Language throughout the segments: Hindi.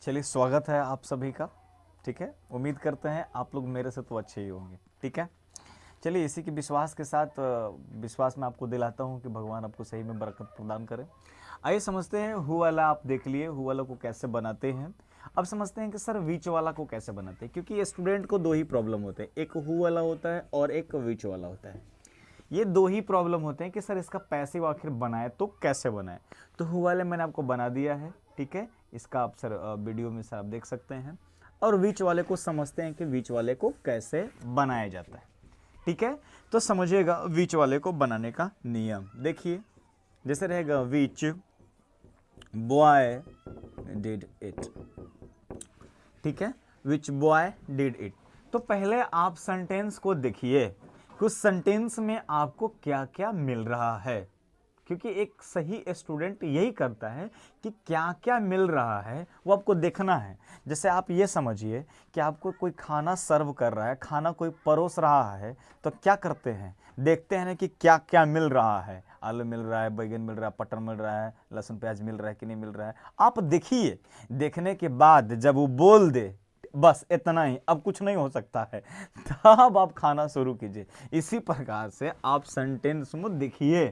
चलिए, स्वागत है आप सभी का। ठीक है, उम्मीद करते हैं आप लोग मेरे से तो अच्छे ही होंगे। ठीक है, चलिए इसी के विश्वास के साथ विश्वास में आपको दिलाता हूँ कि भगवान आपको सही में बरकत प्रदान करें। आइए समझते हैं, हु वाला आप देख लिए, हु वाला को कैसे बनाते हैं। अब समझते हैं कि सर विच वाला को कैसे बनाते हैं, क्योंकि स्टूडेंट को दो ही प्रॉब्लम होते हैं, एक हु वाला होता है और एक विच वाला होता है। ये दो ही प्रॉब्लम होते हैं कि सर इसका पैसिव आखिर बनाए तो कैसे बनाए। तो हु वाले मैंने आपको बना दिया है। ठीक है, इसका आप सर वीडियो में सर आप देख सकते हैं। और विच वाले को समझते हैं कि विच वाले को कैसे बनाया जाता है। ठीक है, तो समझिएगा विच वाले को बनाने का नियम। देखिए, जैसे रहेगा विच बॉय डिड इट। ठीक है, विच बॉय डिड इट। तो पहले आप सेंटेंस को देखिए, कुछ सेंटेंस में आपको क्या क्या मिल रहा है, क्योंकि एक सही स्टूडेंट यही करता है कि क्या क्या मिल रहा है वो आपको देखना है। जैसे आप ये समझिए कि आपको कोई खाना सर्व कर रहा है, खाना कोई परोस रहा है, तो क्या करते हैं, देखते हैं ना कि क्या क्या मिल रहा है। आलू मिल रहा है, बैगन मिल रहा है, पटर मिल रहा है, लहसुन प्याज मिल रहा है कि नहीं मिल रहा है। आप देखिए, देखने के बाद जब वो बोल दे बस इतना ही, अब कुछ नहीं हो सकता है, तब आप खाना शुरू कीजिए। इसी प्रकार से आप सेंटेंस में देखिए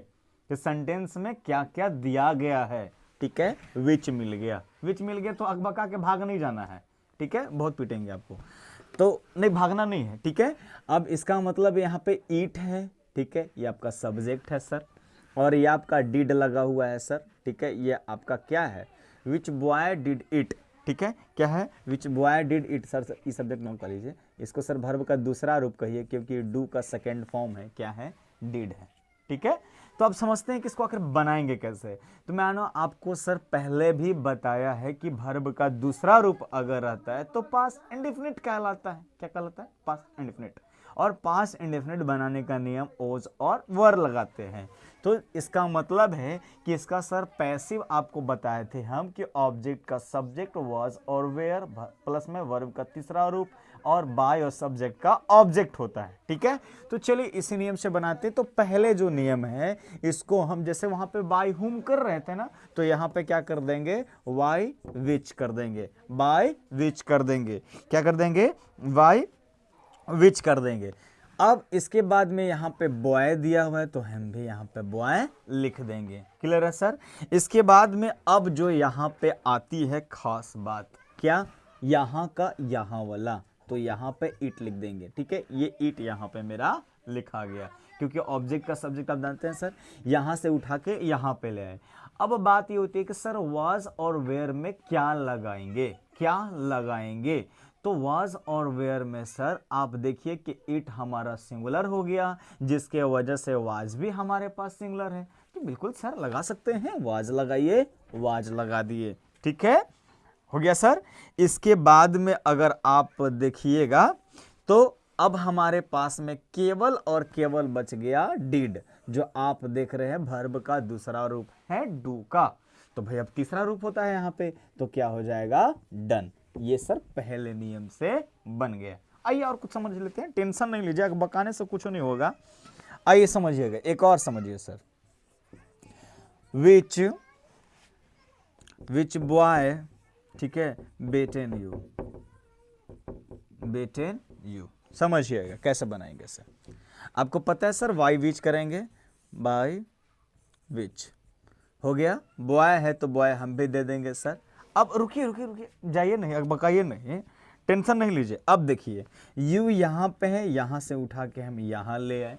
कि सेंटेंस में क्या क्या दिया गया है। ठीक है, विच मिल गया, विच मिल गया तो अकबका के भाग नहीं जाना है। ठीक है, बहुत पीटेंगे आपको, तो नहीं भागना नहीं है। ठीक है, अब इसका मतलब यहाँ पे ईट है। ठीक है, ये आपका सब्जेक्ट है सर, और ये आपका डिड लगा हुआ है सर। ठीक है, ये आपका क्या है, विच बॉय डिड इट। ठीक है, क्या है, विच बॉय डिड इट। सर इस सब्जेक्ट नाम कर लीजिए इसको, सर वर्ब का दूसरा रूप कहिए, क्योंकि डू का सेकेंड फॉर्म है, क्या है, डिड है। ठीक है, तो आप समझते हैं कि इसको आखिर बनाएंगे कैसे। तो मैंने आपको सर पहले भी बताया है कि वर्ब का दूसरा रूप अगर रहता है तो पास्ट इंडेफिनिट कहलाता है। क्या कहलाता है, पास्ट इंडेफिनिट। और पास्ट इंडेफिनिट बनाने का नियम ओज और वर लगाते हैं। तो इसका मतलब है कि इसका सर पैसिव आपको बताए थे हम कि ऑब्जेक्ट का सब्जेक्ट वाज और वेयर प्लस में वर्ब का तीसरा रूप और बाय और सब्जेक्ट का ऑब्जेक्ट होता है। ठीक है, तो चलिए इसी नियम से बनाते हैं। तो पहले जो नियम है इसको हम जैसे वहां पे बाय हुम कर रहे थे ना, तो यहां पे क्या कर देंगे, वाई विच कर देंगे, बाय विच कर देंगे, क्या कर देंगे, वाई विच कर देंगे। अब इसके बाद में यहाँ पे बॉय दिया हुआ है तो हम भी यहाँ पे बॉय लिख देंगे। क्लियर है सर। इसके बाद में अब जो यहाँ पे आती है खास बात, क्या, यहाँ का यहाँ वाला, तो यहाँ पे इट लिख देंगे। ठीक है, ये इट यहाँ पे मेरा लिखा गया, क्योंकि ऑब्जेक्ट का सब्जेक्ट आप जानते हैं सर, यहाँ से उठा के यहाँ पे ले आए। अब बात ये होती है कि सर वाज और वेयर में क्या लगाएंगे, क्या लगाएंगे। तो वाज और वेयर में सर आप देखिए कि इट हमारा सिंगुलर हो गया, जिसके वजह से वाज भी हमारे पास सिंगुलर है। तो बिल्कुल सर लगा सकते हैं, वाज लगाइए, वाज लगा दिए। ठीक है, हो गया सर। इसके बाद में अगर आप देखिएगा तो अब हमारे पास में केवल और केवल बच गया डिड, जो आप देख रहे हैं वर्ब का दूसरा रूप है डू का। तो भाई अब तीसरा रूप होता है यहाँ पे, तो क्या हो जाएगा, डन। ये सर पहले नियम से बन गया। आइए और कुछ समझ लेते हैं, टेंशन नहीं लीजिए, बकाने से कुछ नहीं होगा। आइए समझिएगा, एक और समझिए सर, विच विच बॉय, ठीक है, बेटेन यू, बेटेन यू। समझिएगा कैसे बनाएंगे सर। आपको पता है सर वाई विच करेंगे, बाय विच हो गया। बॉय है तो बॉय हम भी दे देंगे सर। अब रुकिए रुकिए रुकिए, जाइए नहीं, अब बकाइए नहीं, टेंशन नहीं लीजिए। अब देखिए यू यहाँ पे है, यहाँ से उठा के हम यहाँ ले आए,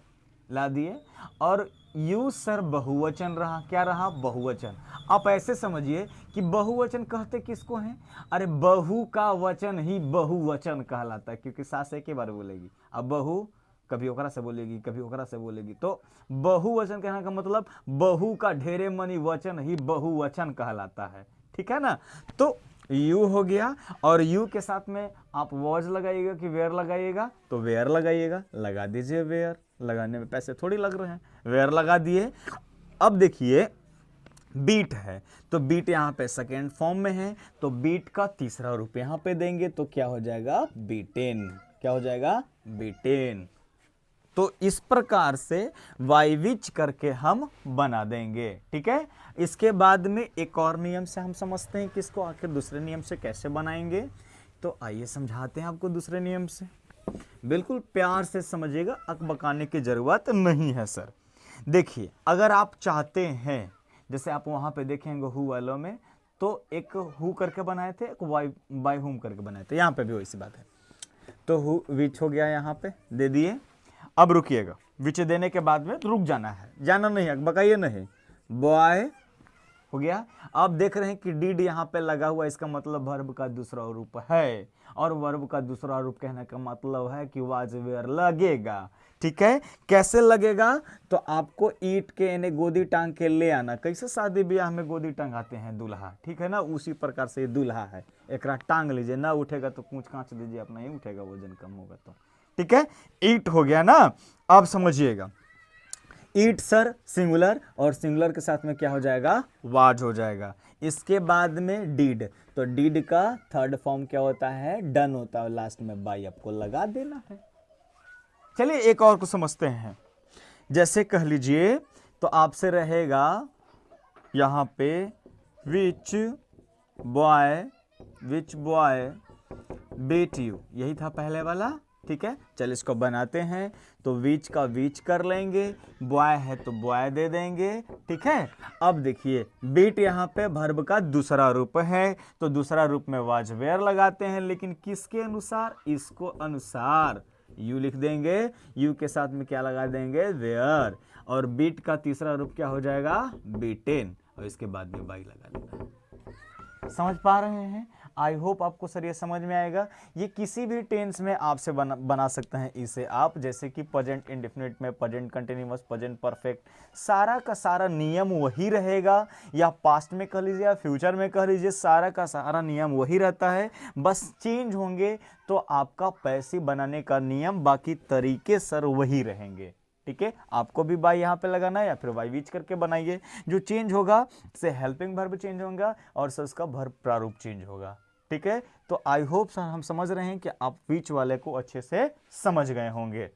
ला दिए। और यू सर बहुवचन रहा, क्या रहा, बहुवचन। आप ऐसे समझिए कि बहुवचन कहते किसको हैं, अरे बहु का वचन ही बहुवचन कहलाता है, क्योंकि सास एक ही बार बोलेगी। अब बहु कभी ओकरा से बोलेगी, कभी ओकरा से बोलेगी, तो बहुवचन कहने का मतलब बहु का ढेरे मनी वचन ही बहुवचन कहलाता है। ठीक है ना। तो यू हो गया, और यू के साथ में आप वॉज लगाइएगा कि वेयर लगाइएगा, तो वेयर लगाइएगा, लगा दीजिए वेयर, लगाने में पैसे थोड़ी लग रहे हैं, वेयर लगा दिए। अब देखिए बीट है, तो बीट यहाँ पे सेकेंड फॉर्म में है, तो बीट का तीसरा रूप यहाँ पे देंगे, तो क्या हो जाएगा, बीटेन। क्या हो जाएगा, बीटेन। तो इस प्रकार से वाई विच करके हम बना देंगे, ठीक है। इसके बाद में एक और नियम से हम समझते हैं कि इसको आखिर दूसरे नियम से कैसे बनाएंगे। तो आइए समझाते हैं आपको दूसरे नियम से, बिल्कुल प्यार से समझिएगा, अकबकाने की जरूरत नहीं है सर। देखिए अगर आप चाहते हैं, जैसे आप वहां पे देखेंगे हु वालों में, तो एक हु करके बनाए थे, एक वाई बाय हुम करके बनाए थे, यहाँ पे भी वैसी बात है। तो हु विच हो गया, यहाँ पे दे दिए। अब रुकिएगा, विच देने के बाद में रुक जाना है, जाना नहीं है, बकाइए नहीं। बॉय हो गया। अब देख रहे हैं कि डीड यहाँ पे लगा हुआ, इसका मतलब वर्ब का दूसरा रूप है, और वर्ब का दूसरा रूप कहने का मतलब है कि वाज वेयर लगेगा, ठीक है। कैसे लगेगा? तो आपको ईट के यानी गोदी टांग के ले आना, कैसे शादी ब्याह में गोदी टांगाते हैं दूल्हा, ठीक है ना, उसी प्रकार से ये दूल्हा है, एक टांग लीजिए, ना उठेगा तो पूंछ कांच दीजिए, अपना ही उठेगा, वजन कम होगा तो, ठीक है। ईट हो गया ना। अब समझिएगा, ईट सर सिंगुलर, और सिंगुलर के साथ में क्या हो जाएगा? वाज हो जाएगा। इसके बाद में डीड, तो डीड का थर्ड फॉर्म क्या होता है? डन होता है, लास्ट में बाई आपको लगा देना है। चलिए एक और को समझते हैं, जैसे कह लीजिए तो आपसे रहेगा यहां पे विच बॉय बीट यू, यही था पहले वाला, ठीक है। चल इसको बनाते हैं, तो विच का विच कर लेंगे, बॉय है तो बॉय दे देंगे, ठीक है। अब देखिए बीट यहाँ पे वर्ब का दूसरा रूप है, तो दूसरा रूप में वाज वेयर लगाते हैं, लेकिन किसके अनुसार? इसको अनुसार यू लिख देंगे, यू के साथ में क्या लगा देंगे? वेयर। और बीट का तीसरा रूप क्या हो जाएगा? बीटेन, और इसके बाद में बाई लगा देना। समझ पा रहे हैं? आई होप आपको सर ये समझ में आएगा। ये किसी भी टेंस में आपसे बना सकते हैं इसे आप, जैसे कि प्रेजेंट इंडेफिनिट में प्रेजेंट कंटिन्यूअस, प्रेजेंट परफेक्ट, सारा का सारा नियम वही रहेगा, या पास्ट में कह लीजिए या फ्यूचर में कह लीजिए, सारा का सारा नियम वही रहता है, बस चेंज होंगे तो आपका पैसिव बनाने का नियम, बाकी तरीके सर वही रहेंगे, ठीक है। आपको भी बाय यहाँ पे लगाना है, या फिर वाई विच करके बनाइए। जो चेंज होगा से हेल्पिंग वर्ब चेंज होगा, और सर उसका वर्ब प्रारूप चेंज होगा, ठीक है। तो आई होप सर हम समझ रहे हैं कि आप विच वाले को अच्छे से समझ गए होंगे।